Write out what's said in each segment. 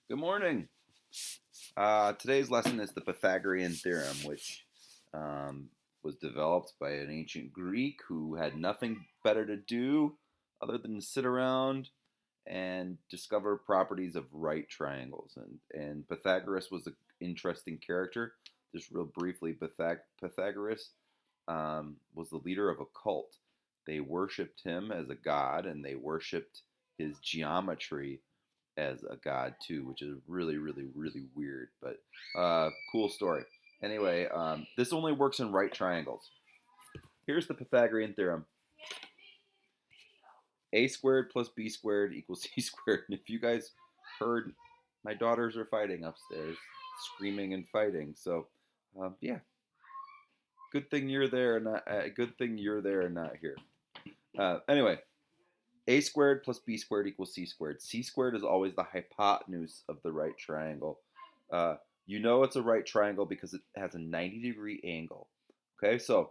Good morning. Today's lesson is the Pythagorean theorem, which um, was developed by an ancient Greek who had nothing better to do other than sit around and discover properties of right triangles. And Pythagoras was an interesting character. Just real briefly, Pythagoras was the leader of a cult. They worshipped him as a god, and they worshipped his geometry as a god too, which is really, really, really weird, but cool story. Anyway, this only works in right triangles. Here's the Pythagorean theorem: a squared plus b squared equals c squared. And if you guys heard, my daughters are fighting upstairs, screaming and fighting. So, yeah, good thing you're there, and not good thing you're there and not here. Anyway, a squared plus b squared equals c squared. C squared is always the hypotenuse of the right triangle. Uh, you know it's a right triangle because it has a 90-degree angle. Okay, so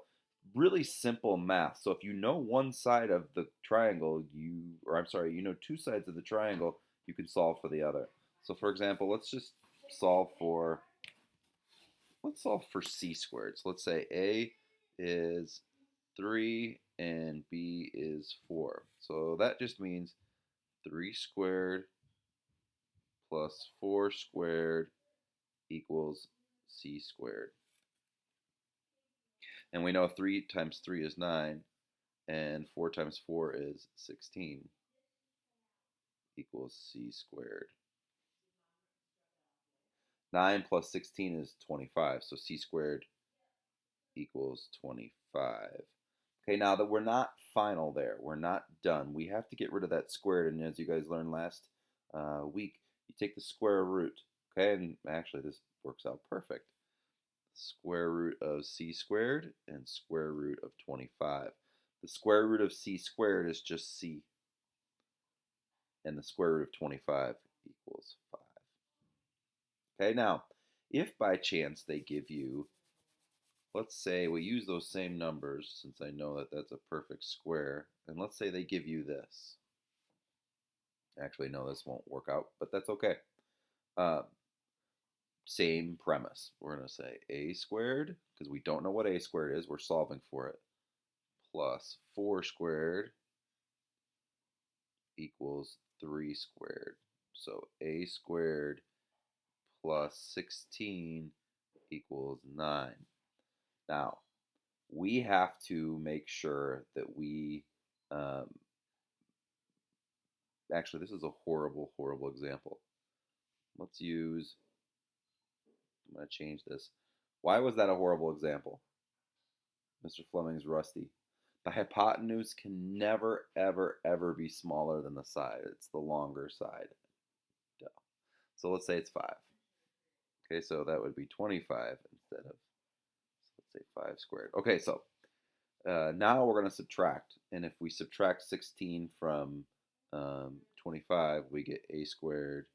really simple math. So if you know one side of the triangle, you know two sides of the triangle, you can solve for the other. So for example, let's solve for c squared. So let's say a is 3 and b is 4. So that just means 3 squared plus 4 squared equals c squared. And we know 3 times 3 is 9, and 4 times 4 is 16 equals c squared. 9 plus 16 is 25, so c squared equals 25. Okay, now that we're not final there, we're not done. We have to get rid of that squared, and as you guys learned last week, you take the square root. Okay, and actually this works out perfect. Square root of c squared and square root of 25. The square root of c squared is just c, and the square root of 25 equals 5. Okay, now, if by chance they give you, let's say we use those same numbers since I know that that's a perfect square, and let's say they give you this. Actually, no, this won't work out, but that's okay. Uh, Same premise. We're going to say a squared, because we don't know what a squared is, we're solving for it, plus 4 squared equals 3 squared. So a squared plus 16 equals 9. Now, we have to make sure that um, actually, this is a horrible, horrible example. I'm going to change this. Why was that a horrible example? Mr. Fleming's rusty. The hypotenuse can never, ever, ever be smaller than the side. It's the longer side. Duh. So let's say it's 5. Okay, so that would be 25 instead of, so let's say 5 squared. Okay, so now we're going to subtract. And if we subtract 16 from 25, we get a squared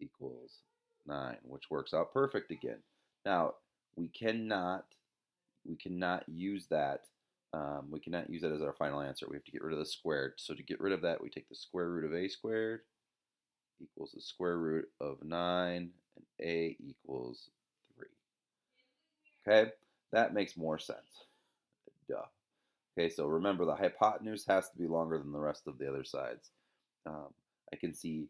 equals 9, which works out perfect again. Now, we cannot use that. We cannot use that as our final answer. We have to get rid of the squared. So to get rid of that, we take the square root of a squared equals the square root of 9, and a equals 3. Okay, that makes more sense. Duh. Okay, so remember the hypotenuse has to be longer than the rest of the other sides. Um, I can see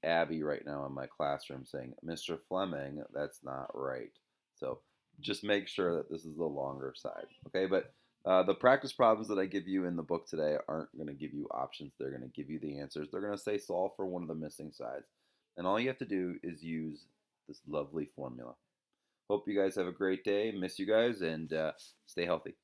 Abby right now in my classroom saying, "Mr. Fleming, that's not right." So just make sure that this is the longer side. Okay, but the practice problems that I give you in the book today aren't going to give you options. They're going to give you the answers. They're going to say solve for one of the missing sides. And all you have to do is use this lovely formula. Hope you guys have a great day. Miss you guys, and stay healthy.